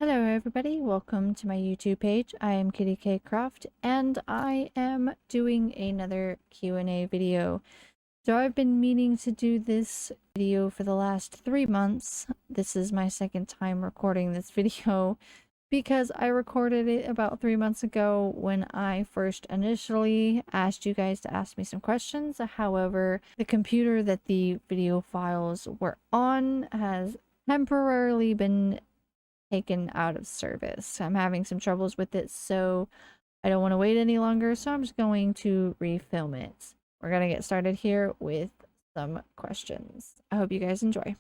Hello everybody, welcome to my YouTube page. I am KittyCroft and I am doing another Q&A video. So I've been meaning to do this video for the last 3 months. This is my second time recording this video because I recorded it about 3 months ago when I first initially asked you guys to ask me some questions. However, the computer that the video files were on has temporarily been taken out of service. I'm having some troubles with it, so I don't want to wait any longer, so I'm just going to refilm it. We're going to get started here with some questions. I hope you guys enjoy.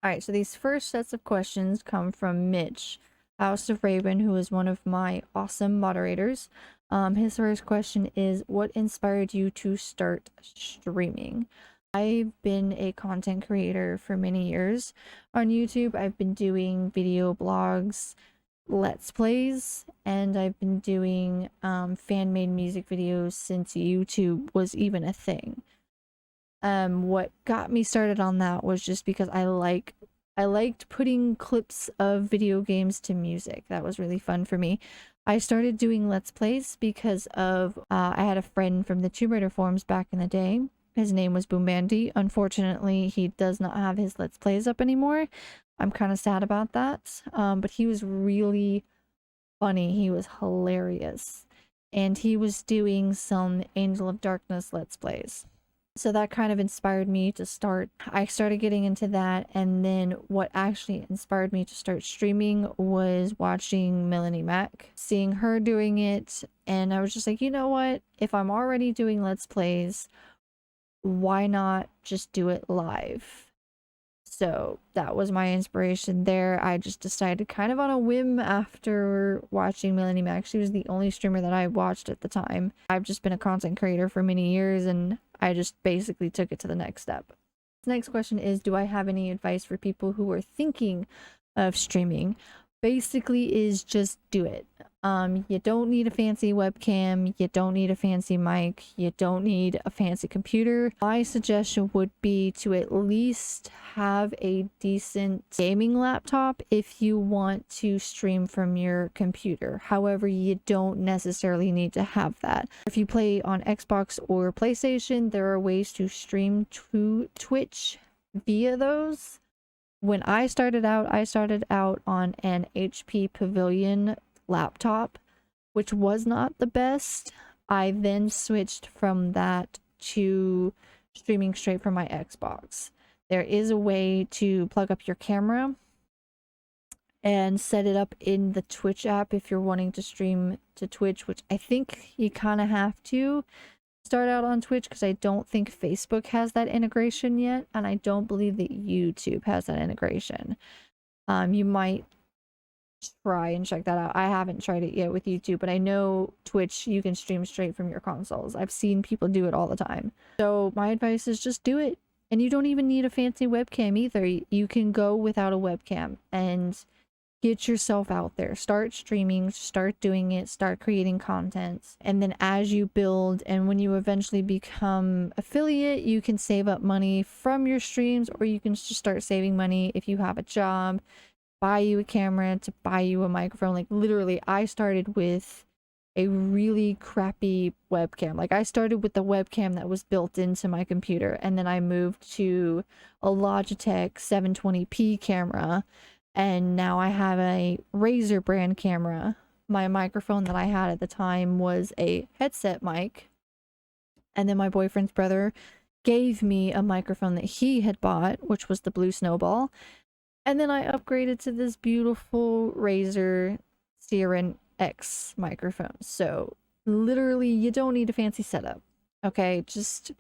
Alright, so these first sets of questions come from Mitch, House of Raven, who is one of my awesome moderators. His first question is, what inspired you to start streaming? I've been a content creator for many years on YouTube. I've been doing video blogs, let's plays, and I've been doing fan-made music videos since YouTube was even a thing. What got me started on that was just because I liked putting clips of video games to music. That was really fun for me. I started doing let's plays because of I had a friend from the Tomb Raider forums back in the day. His name was Boom Bandy. Unfortunately, he does not have his Let's Plays up anymore. I'm kind of sad about that. But he was really funny. He was hilarious. And he was doing some Angel of Darkness Let's Plays. So that kind of inspired me to start. I started getting into that, and then what actually inspired me to start streaming was watching Melanie Mac, seeing her doing it, and I was just like, you know what? If I'm already doing Let's Plays, why not just do it live? So that was my inspiration there. I just decided kind of on a whim after watching Melanie Mac. She was the only streamer that I watched at the time. I've just been a content creator for many years, and I just basically took it to the next step. The next question is, do I have any advice for people who are thinking of streaming? Basically is just do it. You don't need a fancy webcam, you don't need a fancy mic, you don't need a fancy computer. My suggestion would be to at least have a decent gaming laptop if you want to stream from your computer. However, you don't necessarily need to have that. If you play on Xbox or PlayStation, there are ways to stream to Twitch via those. When I started out on an HP Pavilion laptop, which was not the best. I then switched from that to streaming straight from my Xbox. There is a way to plug up your camera and set it up in the Twitch app if you're wanting to stream to Twitch, which I think you kind of have to start out on Twitch because I don't think Facebook has that integration yet, and I don't believe that YouTube has that integration. You might try and check that out. I haven't tried it yet with YouTube, but I know Twitch you can stream straight from your consoles. I've seen people do it all the time. So my advice is just do it. And you don't even need a fancy webcam either. You can go without a webcam and get yourself out there. Start streaming, start doing it, start creating content. And then as you build and when you eventually become affiliate, you can save up money from your streams, or you can just start saving money if you have a job, buy you a camera, to buy you a microphone. Like literally, I started with a really crappy webcam. Like I started with the webcam that was built into my computer, and then I moved to a Logitech 720p camera, and now I have a Razer brand camera. My microphone that I had at the time was a headset mic, and then my boyfriend's brother gave me a microphone that he had bought, which was the Blue Snowball. And then I upgraded to this beautiful Razer Seren X microphone. So literally, you don't need a fancy setup. Okay, just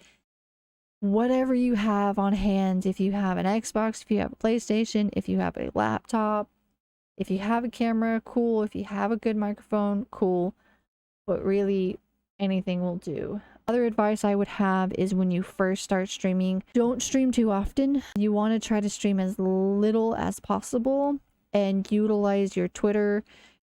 whatever you have on hand. If you have an Xbox, if you have a PlayStation, if you have a laptop, if you have a camera, cool. If you have a good microphone, cool. But really, anything will do. Other advice I would have is when you first start streaming, don't stream too often. You want to try to stream as little as possible and utilize your Twitter,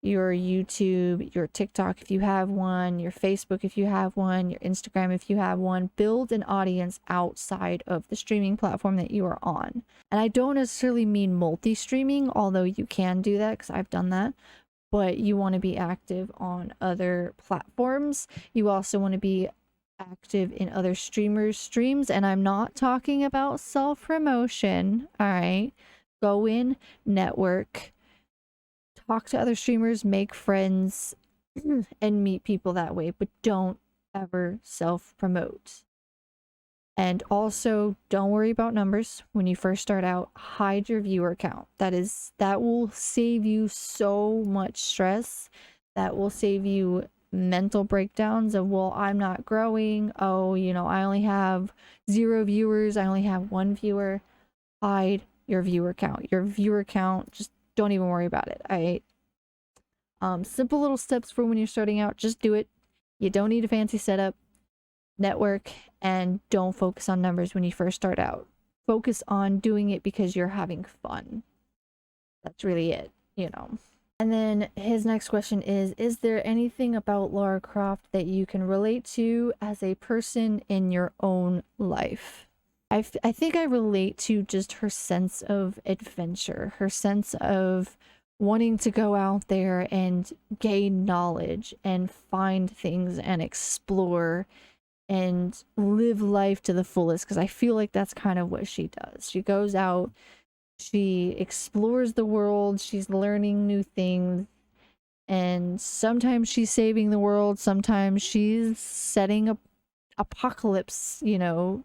your YouTube, your TikTok if you have one, your Facebook if you have one, your Instagram if you have one. Build an audience outside of the streaming platform that you are on. And I don't necessarily mean multi-streaming, although you can do that because I've done that. But you want to be active on other platforms. You also want to be active in other streamers' streams. And I'm not talking about self-promotion, all right? Go in, network, talk to other streamers, make friends, and meet people that way, but don't ever self-promote. And also, don't worry about numbers when you first start out. Hide your viewer count. That will save you so much stress. That will save you mental breakdowns of, well, I'm not growing. Oh, you know, I only have 0 viewers. I only have 1 viewer. Hide your viewer count. Your viewer count, just don't even worry about it. Simple little steps for when you're starting out. Just do it. You don't need a fancy setup. Network, and don't focus on numbers when you first start out. Focus on doing it because you're having fun. That's really it, you know. And then his next question is there anything about Lara Croft that you can relate to as a person in your own life? I think I relate to just her sense of adventure, her sense of wanting to go out there and gain knowledge and find things and explore and live life to the fullest, because I feel like that's kind of what she does. She goes out, she explores the world, she's learning new things, and sometimes she's saving the world, sometimes she's setting up apocalypse, you know,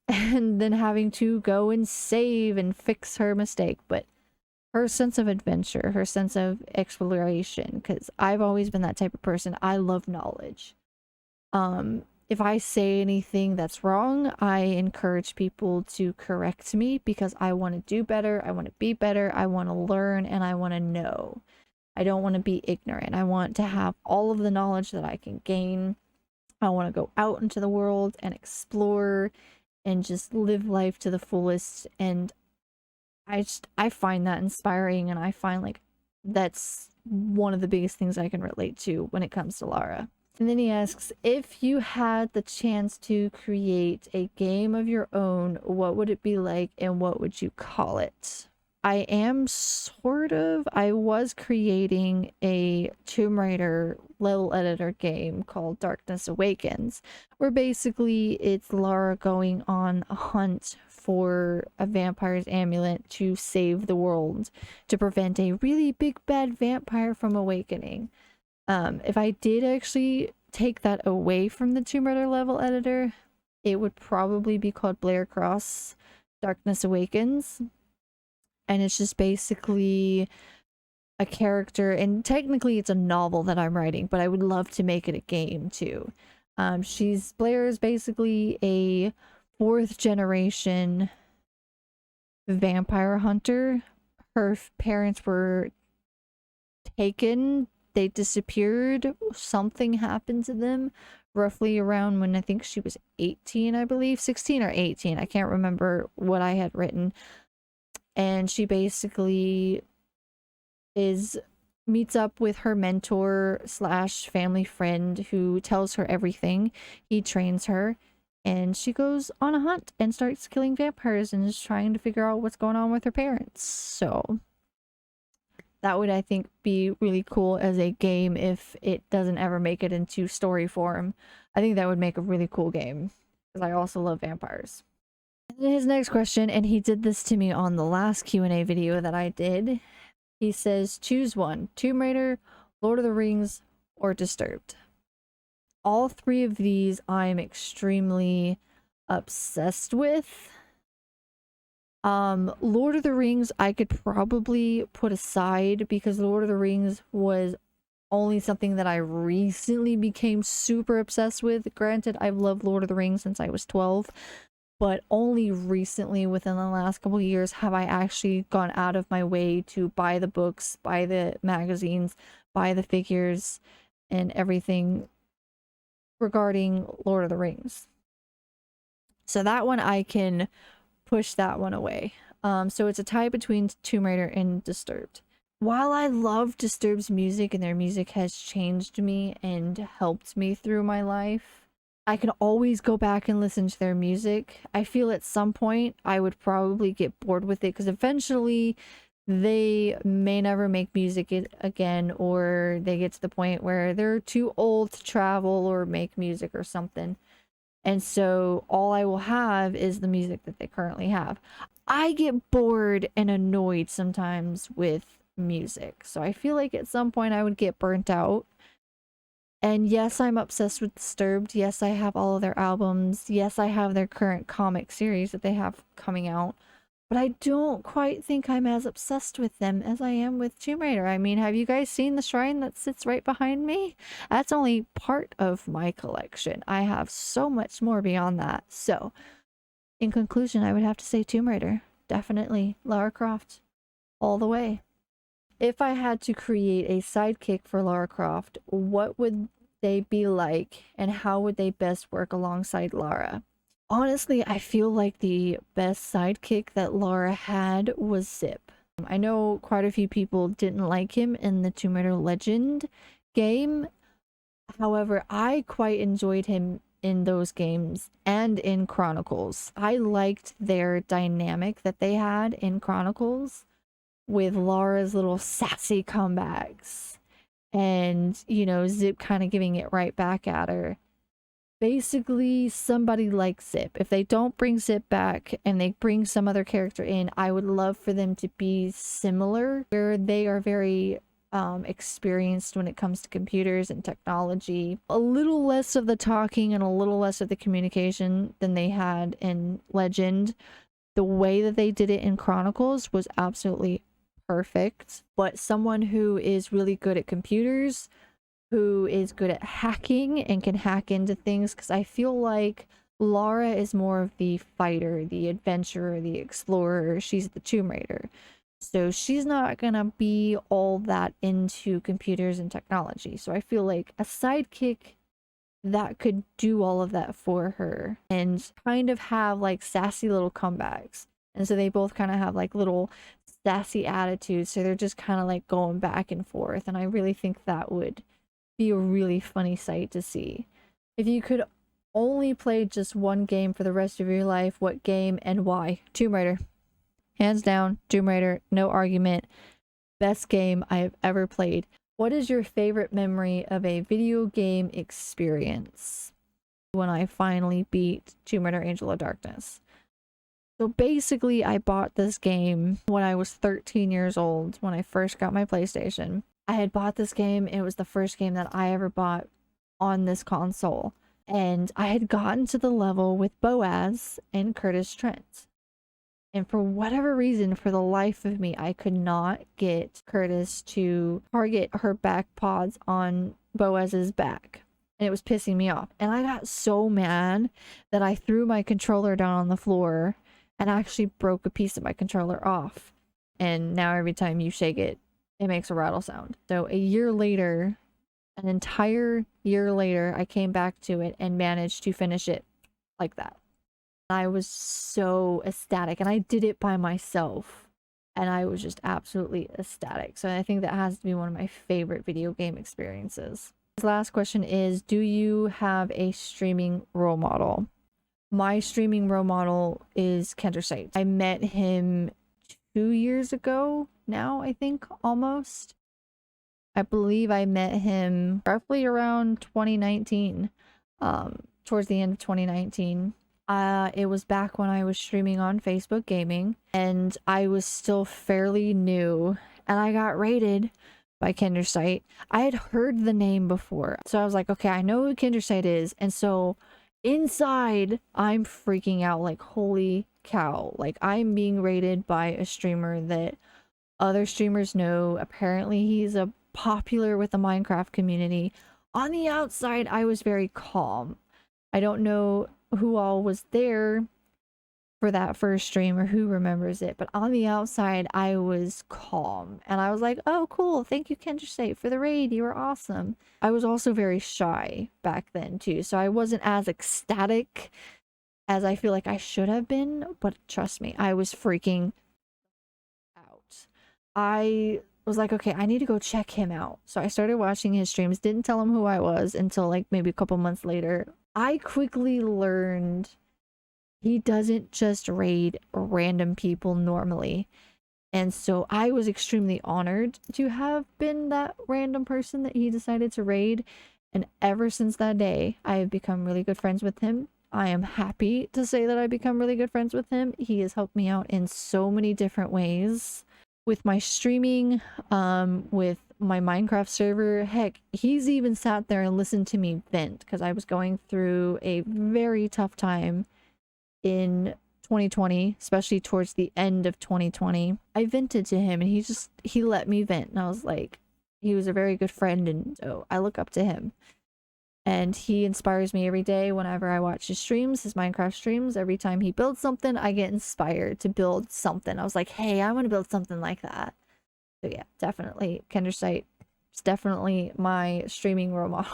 and then having to go and save and fix her mistake. But her sense of adventure, her sense of exploration, because I've always been that type of person. I love knowledge. If I say anything that's wrong, I encourage people to correct me because I want to do better, I want to be better, I want to learn, and I want to know. I don't want to be ignorant. I want to have all of the knowledge that I can gain. I want to go out into the world and explore and just live life to the fullest. And I find that inspiring, and I find like that's one of the biggest things I can relate to when it comes to Lara. And then he asks, if you had the chance to create a game of your own, what would it be like and what would you call it? I was creating a Tomb Raider level editor game called Darkness Awakens, where basically it's Lara going on a hunt for a vampire's amulet to save the world, to prevent a really big bad vampire from awakening. If I did actually take that away from the Tomb Raider level editor, it would probably be called Blair Cross Darkness Awakens. And it's just basically a character, and technically it's a novel that I'm writing, but I would love to make it a game too. Blair is basically a 4th generation vampire hunter. Her parents were taken, they disappeared, something happened to them roughly around when I think she was 18, I believe, 16 or 18, I can't remember what I had written. And she basically meets up with her mentor slash family friend who tells her everything. He trains her, and she goes on a hunt and starts killing vampires and is trying to figure out what's going on with her parents. So that would, I think, be really cool as a game if it doesn't ever make it into story form. I think that would make a really cool game, because I also love vampires. And then his next question, and he did this to me on the last Q&A video that I did. He says, choose one: Tomb Raider, Lord of the Rings, or Disturbed. All 3 of these I'm extremely obsessed with. Lord of the Rings I could probably put aside because Lord of the Rings was only something that I recently became super obsessed with. Granted, I've loved Lord of the Rings since I was 12, but only recently, within the last couple of years, have I actually gone out of my way to buy the books, buy the magazines, buy the figures, and everything regarding Lord of the Rings. So that one I can push that one away. So it's a tie between Tomb Raider and Disturbed. while I love Disturbed's music and their music has changed me and helped me through my life, I can always go back and listen to their music. I feel at some point I would probably get bored with it because eventually they may never make music again, or they get to the point where they're too old to travel or make music or something. And so all I will have is the music that they currently have. I get bored and annoyed sometimes with music. So I feel like at some point I would get burnt out. And yes, I'm obsessed with Disturbed. Yes, I have all of their albums. Yes, I have their current comic series that they have coming out. But I don't quite think I'm as obsessed with them as I am with Tomb Raider. I mean, have you guys seen the shrine that sits right behind me? That's only part of my collection. I have so much more beyond that. So, in conclusion, I would have to say Tomb Raider. Definitely Lara Croft. All the way. If I had to create a sidekick for Lara Croft, what would they be like and how would they best work alongside Lara? Honestly, I feel like the best sidekick that Lara had was Zip. I know quite a few people didn't like him in the Tomb Raider Legend game. However, I quite enjoyed him in those games and in Chronicles. I liked their dynamic that they had in Chronicles with Lara's little sassy comebacks and, you know, Zip kind of giving it right back at her. Basically, somebody like Zip. If they don't bring Zip back and they bring some other character in, I would love for them to be similar, where they are very experienced when it comes to computers and technology. A little less of the talking and a little less of the communication than they had in Legend. The way that they did it in Chronicles was absolutely perfect. But someone who is really good at computers, who is good at hacking and can hack into things, because I feel like Lara is more of the fighter, the adventurer, the explorer. She's the Tomb Raider. So she's not gonna be all that into computers and technology. So I feel like a sidekick that could do all of that for her and kind of have like sassy little comebacks. And so they both kind of have like little sassy attitudes. So they're just kind of like going back and forth. And I really think that would be a really funny sight to see. If you could only play just one game for the rest of your life, what game and why? Tomb Raider. Hands down, Tomb Raider, no argument. Best game I have ever played. What is your favorite memory of a video game experience? When I finally beat Tomb Raider Angel of Darkness. So basically, I bought this game when I was 13 years old, when I first got my PlayStation. I had bought this game. It was the first game that I ever bought on this console. And I had gotten to the level with Boaz and Curtis Trent. And for whatever reason, for the life of me, I could not get Curtis to target her back paws on Boaz's back. And it was pissing me off. And I got so mad that I threw my controller down on the floor and actually broke a piece of my controller off. And now every time you shake it, it makes a rattle sound. So a year later, an entire year later, I came back to it and managed to finish it like that. I was so ecstatic, and I did it by myself, and I was just absolutely ecstatic. So I think that has to be one of my favorite video game experiences. This last question is, do you have a streaming role model? My streaming role model is KittyCroft. I met him 2 years ago now, I think, almost. I believe I met him roughly around 2019, towards the end of 2019. It was back when I was streaming on Facebook Gaming, and I was still fairly new, and I got raided by KittyCroft. I had heard the name before, so I was like, okay, I know who KittyCroft is, and so inside, I'm freaking out like, holy cow, like, I'm being raided by a streamer that other streamers know. Apparently, he's a popular with the Minecraft community. On the outside, I was very calm. I don't know who all was there for that first stream or who remembers it, but on the outside I was calm and I was like, oh cool, thank you KittyCroft for the raid, you were awesome. I was also very shy back then too, so I wasn't as ecstatic as I feel like I should have been, but trust me, I was freaking out. I was like, okay, I need to go check him out. So I started watching his streams, didn't tell him who I was until like maybe a couple months later. I quickly learned he doesn't just raid random people normally. And so I was extremely honored to have been that random person that he decided to raid. And ever since that day, I have become really good friends with him. I am happy to say that I've become really good friends with him. He has helped me out in so many different ways. With my streaming, with my Minecraft server. Heck, he's even sat there and listened to me vent because I was going through a very tough time in 2020, especially towards the end of 2020. I vented to him and he let me vent, and I was like, he was a very good friend, and so I look up to him. And he inspires me every day whenever I watch his streams, his Minecraft streams. Every time he builds something, I get inspired to build something. I was like, hey, I want to build something like that. So yeah, definitely Kendersight is definitely my streaming role model.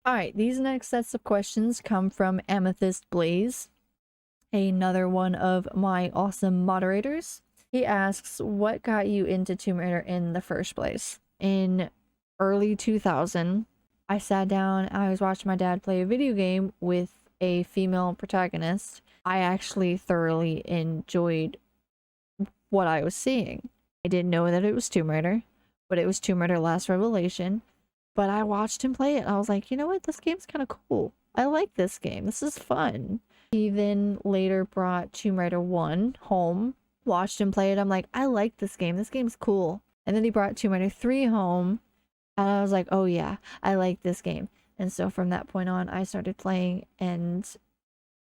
Alright, these next sets of questions come from Amethyst Blaze, another one of my awesome moderators. He asks, what got you into Tomb Raider in the first place? In early 2000, I sat down, I was watching my dad play a video game with a female protagonist. I actually thoroughly enjoyed what I was seeing. I didn't know that it was Tomb Raider, but it was Tomb Raider Last Revelation. But I watched him play it and I was like, you know what? This game's kind of cool. I like this game. This is fun. He then later brought Tomb Raider 1 home, watched him play it. I'm like, I like this game. This game's cool. And then he brought Tomb Raider 3 home. And I was like, oh yeah, I like this game. And so from that point on, I started playing and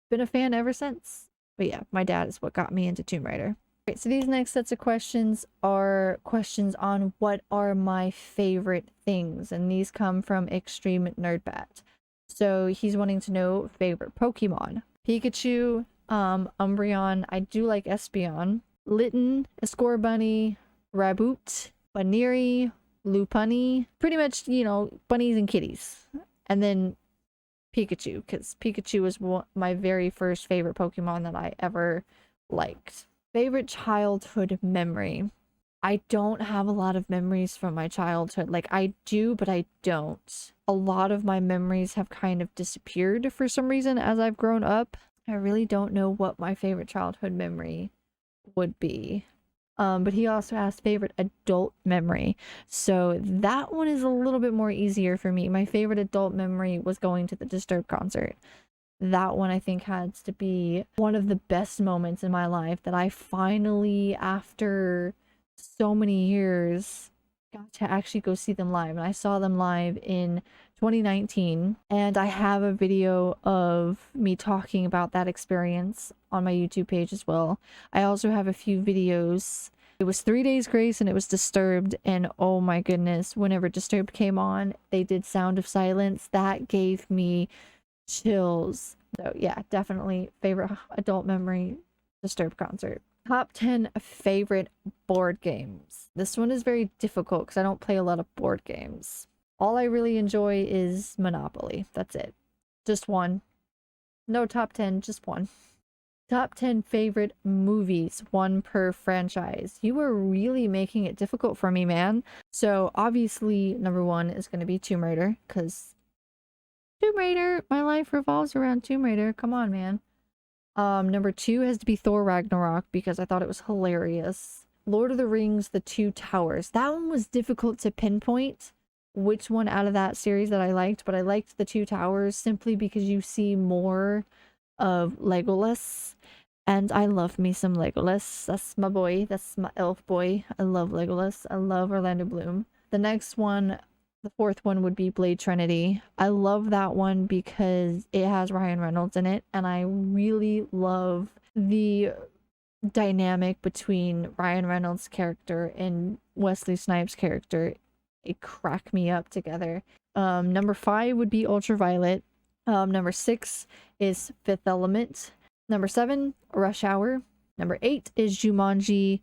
been a fan ever since. But yeah, my dad is what got me into Tomb Raider. Okay, so these next sets of questions are questions on what are my favorite things. And these come from Extreme Nerdbat. So he's wanting to know favorite Pokemon. Pikachu, Umbreon, I do like Espeon, Litten, Escorbunny, Raboot, Baniri, Lopunny, pretty much, you know, bunnies and kitties. And then Pikachu, because Pikachu was my very first favorite Pokemon that I ever liked. Favorite childhood memory. I don't have a lot of memories from my childhood. Like, I do, but I don't. A lot of my memories have kind of disappeared for some reason as I've grown up. I really don't know what my favorite childhood memory would be. But he also asked favorite adult memory. So that one is a little bit more easier for me. My favorite adult memory was going to the Disturbed concert. That one I think has to be one of the best moments in my life that I finally, after so many years, got to actually go see them live. And I saw them live in 2019, and I have a video of me talking about that experience on my YouTube page as well. I also have a few videos. It was 3 Days Grace and it was Disturbed, and oh my goodness, whenever Disturbed came on, they did Sound of Silence. That gave me chills. So yeah, definitely favorite adult memory, Disturbed concert. Top 10 favorite board games. This one is very difficult because I don't play a lot of board games. All I really enjoy is Monopoly. That's it. Just one. No top 10, just one. Top 10 favorite movies, one per franchise. You are really making it difficult for me, man. So obviously, number one is going to be Tomb Raider, because Tomb Raider, my life revolves around Tomb Raider. Come on, man. Number two has to be Thor Ragnarok, because I thought it was hilarious. Lord of the Rings, The Two Towers. That one was difficult to pinpoint which one out of that series that I liked, but I liked The Two Towers simply because you see more of Legolas, and I love me some Legolas. That's my boy. That's my elf boy. I love Legolas. I love Orlando Bloom. The next one, the fourth one, would be Blade Trinity. I love that one because it has Ryan Reynolds in it, and I really love the dynamic between Ryan Reynolds' character and Wesley Snipes' character. It cracked me up together. Number 5 would be Ultraviolet. Number 6 is Fifth Element. Number 7, Rush Hour. Number 8 is Jumanji.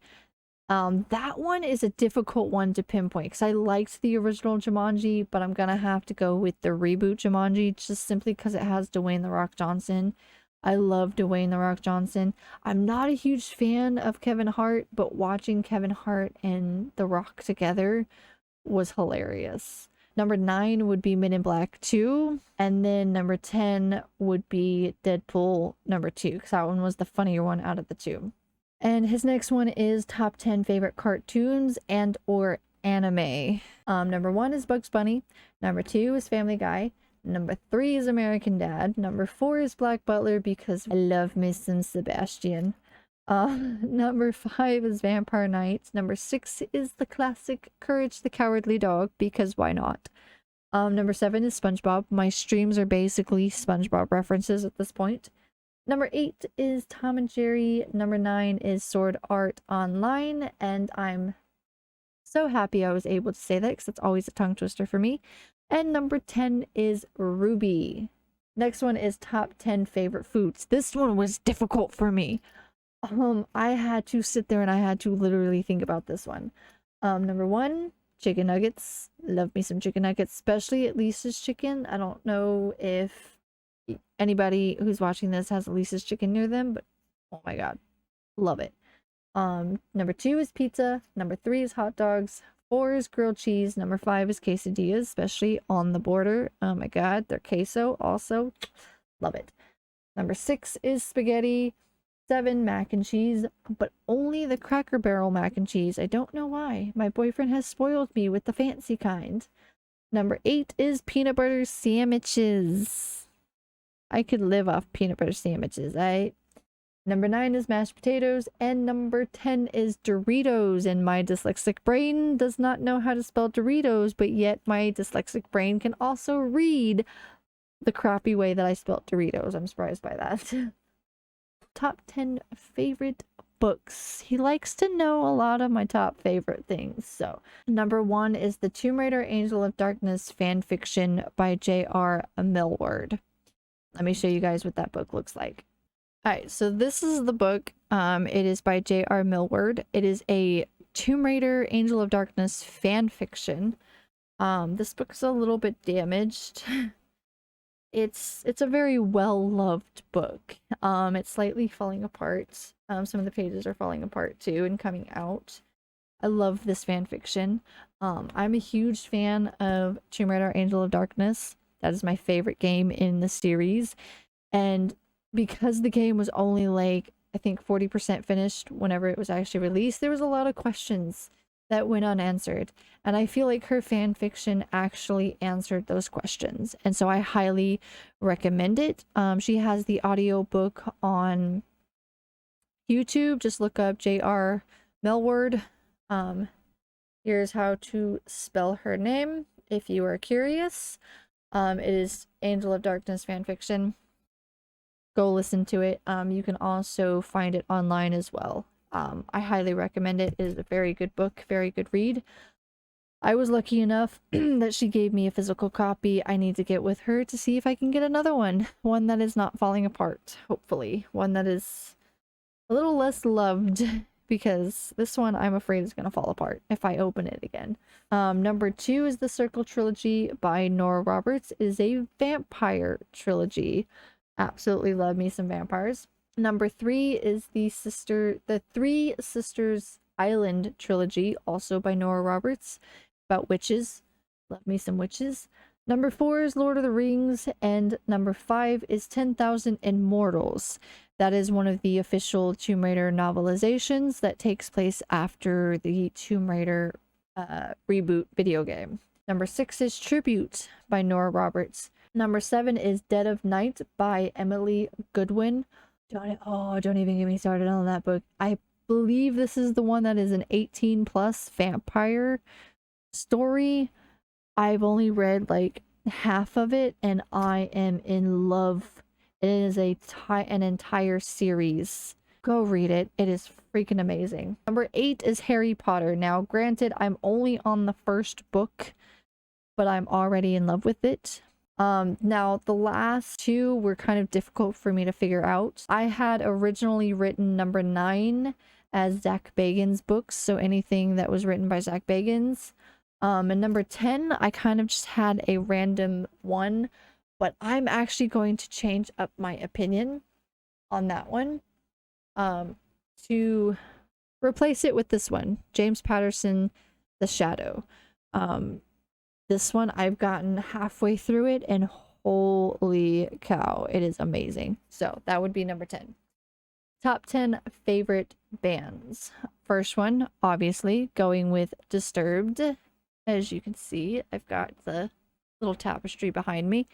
That one is a difficult one to pinpoint because I liked the original Jumanji, but I'm gonna have to go with the reboot Jumanji just simply because it has Dwayne "The Rock" Johnson. I love Dwayne The Rock Johnson. I'm not a huge fan of Kevin Hart, but watching Kevin Hart and The Rock together was hilarious. Number 9 would be Men in Black 2, and then number 10 would be Deadpool number 2, because that one was the funnier one out of the two. And his next one is top 10 favorite cartoons and or anime. Number 1 is Bugs Bunny. Number 2 is Family Guy. Number 3 is American Dad. Number 4 is Black Butler because I love me some Sebastian. Number 5 is Vampire Knight. Number 6 is the classic Courage the Cowardly Dog because why not? Number 7 is SpongeBob. My streams are basically SpongeBob references at this point. Number 8 is Tom and Jerry. Number 9 is Sword Art Online, and I'm so happy I was able to say that because that's always a tongue twister for me. And number 10 is Ruby. Next one is top 10 favorite foods. This one was difficult for me. I had to sit there and I had to literally think about this one. Number 1, chicken nuggets. Love me some chicken nuggets, especially at Lisa's Chicken. I don't know if anybody who's watching this has Lisa's Chicken near them, but oh my god, love it. Number 2 is pizza. Number 3 is hot dogs. 4 is grilled cheese. Number 5 is quesadillas, especially on the border. Oh my god, they're queso also. Love it. Number 6 is spaghetti. 7, mac and cheese, but only the Cracker Barrel mac and cheese. I don't know why. My boyfriend has spoiled me with the fancy kind. Number 8 is peanut butter sandwiches. I could live off peanut butter sandwiches, right? Number 9 is mashed potatoes, and number 10 is Doritos, and my dyslexic brain does not know how to spell Doritos, but yet my dyslexic brain can also read the crappy way that I spelled Doritos. I'm surprised by that. Top 10 favorite books. He likes to know a lot of my top favorite things. So, number 1 is the Tomb Raider Angel of Darkness fan fiction by J.R. Millward. Let me show you guys what that book looks like. Alright, so this is the book. It is by J.R. Millward. It is a Tomb Raider Angel of Darkness fan fiction. This book's a little bit damaged. It's a very well-loved book. It's slightly falling apart. Some of the pages are falling apart too and coming out. I love this fan fiction. I'm a huge fan of Tomb Raider Angel of Darkness. That is my favorite game in the series. And because the game was only like, I think 40% finished whenever it was actually released, there was a lot of questions that went unanswered. And I feel like her fan fiction actually answered those questions. And so I highly recommend it. She has the audiobook on YouTube. Just look up J.R. Millward. Here's how to spell her name if you are curious. It is Angel of Darkness fanfiction. Go listen to it. You can also find it online as well. I highly recommend it. It is a very good book, very good read. I was lucky enough that she gave me a physical copy. I need to get with her to see if I can get another one. One that is not falling apart, hopefully. One that is a little less loved, because this one I'm afraid is going to fall apart if I open it again. Number 2 is the Circle Trilogy by Nora Roberts. It is a vampire trilogy. Absolutely love me some vampires. Number 3 is the Three Sisters Island trilogy, also by Nora Roberts, about witches. Love me some witches. Number 4 is Lord of the Rings, and number 5 is 10,000 Immortals. That is one of the official Tomb Raider novelizations that takes place after the Tomb Raider reboot video game. Number 6 is Tribute by Nora Roberts. Number 7 is Dead of Night by Emily Goodwin. Don't even get me started on that book. I believe this is the one that is an 18+ vampire story. I've only read like half of it and I am in love. It is an entire series. Go read it. It is freaking amazing. Number 8 is Harry Potter. Now, granted, I'm only on the first book, but I'm already in love with it. Now the last 2 were kind of difficult for me to figure out. I had originally written number 9 as Zach Bagans books, so anything that was written by Zach Bagans. And number 10, I kind of just had a random one, but I'm actually going to change up my opinion. on that one to replace it with this one, James Patterson, The Shadow. This one, I've gotten halfway through it, and holy cow, it is amazing. So that would be number 10. Top 10 favorite bands. First one, obviously, going with Disturbed. As you can see, I've got the little tapestry behind me.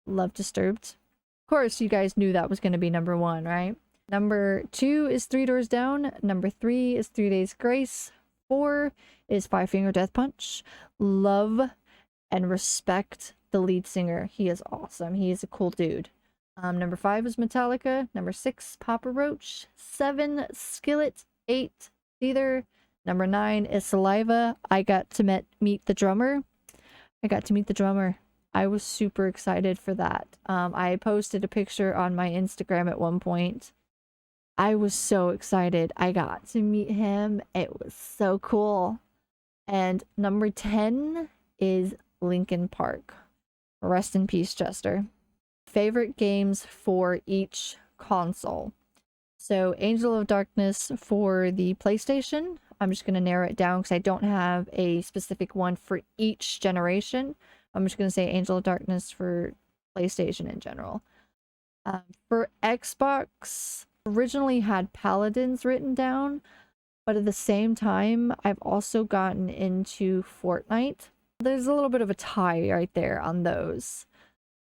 Love Disturbed. Of course, you guys knew that was going to be number 1, right? Number 2 is Three Doors Down. Number 3 is 3 Days Grace. 4 is Five Finger Death Punch. Love and respect the lead singer. He is awesome. He is a cool dude. Number 5 is Metallica. Number 6, Papa Roach. 7, Skillet. 8, Seether. Number 9 is Saliva. I got to meet the drummer. I was super excited for that. I posted a picture on my Instagram at one point. I was so excited. I got to meet him. It was so cool. And number 10 is Linkin Park. Rest in peace, Chester. Favorite games for each console. So Angel of Darkness for the PlayStation. I'm just going to narrow it down because I don't have a specific one for each generation. I'm just going to say Angel of Darkness for PlayStation in general. For Xbox, originally had Paladins written down, but at the same time, I've also gotten into Fortnite. There's a little bit of a tie right there on those,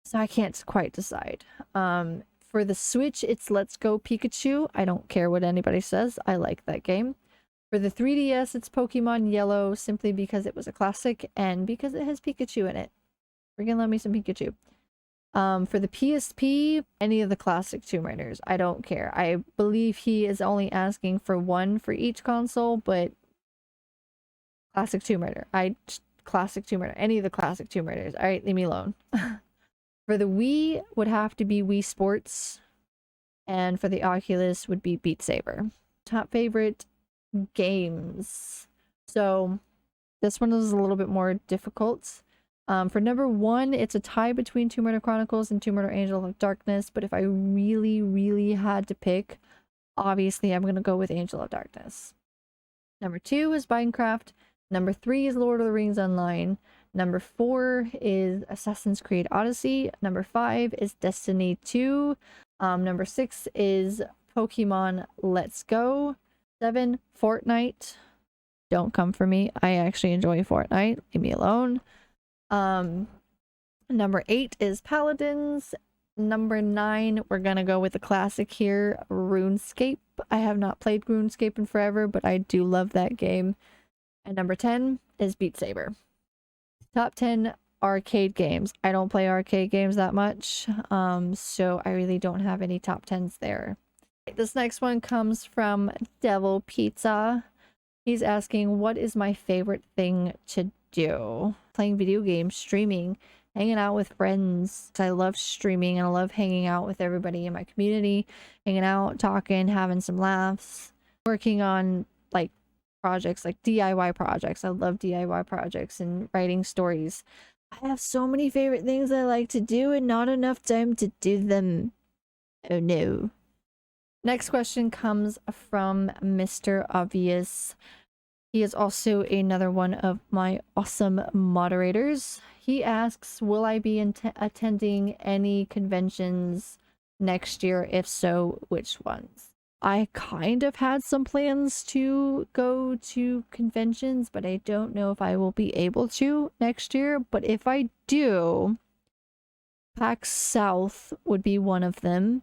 so I can't quite decide. For the Switch, it's Let's Go Pikachu. I don't care what anybody says. I like that game. For the 3DS, it's Pokemon Yellow, simply because it was a classic and because it has Pikachu in it. Freaking love me some Pikachu. For the PSP, any of the classic Tomb Raiders. I don't care. I believe he is only asking for one for each console, but classic Tomb Raider. Classic Tomb Raider. Any of the classic Tomb Raiders. Alright, leave me alone. For the Wii, would have to be Wii Sports. And for the Oculus, would be Beat Saber. Top favorite games. So, this one is a little bit more difficult. For number 1, it's a tie between Tomb Raider Chronicles and Tomb Raider Angel of Darkness, but if I really, really had to pick, obviously I'm going to go with Angel of Darkness. Number 2 is Minecraft. Number 3 is Lord of the Rings Online. Number 4 is Assassin's Creed Odyssey. Number 5 is Destiny 2. Number 6 is Pokemon Let's Go. 7, Fortnite. Don't come for me. I actually enjoy Fortnite. Leave me alone. Number 8 is Paladins. Number 9, we're gonna go with the classic here, RuneScape. I have not played RuneScape in forever, but I do love that game. And number 10 is Beat Saber. Top 10 arcade games. I don't play arcade games that much, so I really don't have any top 10s there. This next one comes from Devil Pizza. He's asking, what is my favorite thing to do? Playing video games, streaming, hanging out with friends. I love streaming and I love hanging out with everybody in my community, hanging out, talking, having some laughs, working on like projects, like DIY projects. I love DIY projects and writing stories. I have so many favorite things I like to do and not enough time to do them. Oh no. Next question comes from Mr. Obvious. He is also another one of my awesome moderators. He asks, will I be attending any conventions next year? If so, which ones? I kind of had some plans to go to conventions, but I don't know if I will be able to next year. But if I do, PAX South would be one of them.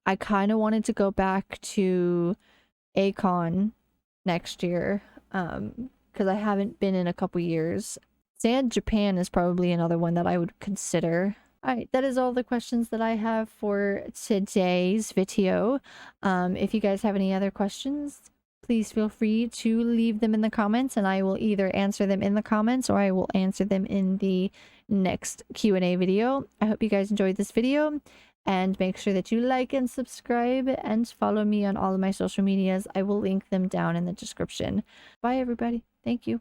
I kind of wanted to go back to A-Kon next year, because I haven't been in a couple years. Sand Japan is probably another one that I would consider. Alright, that is all the questions that I have for today's video. If you guys have any other questions, please feel free to leave them in the comments, and I will either answer them in the comments or I will answer them in the next Q&A video. I hope you guys enjoyed this video, and make sure that you like and subscribe and follow me on all of my social medias. I will link them down in the description. Bye everybody. Thank you.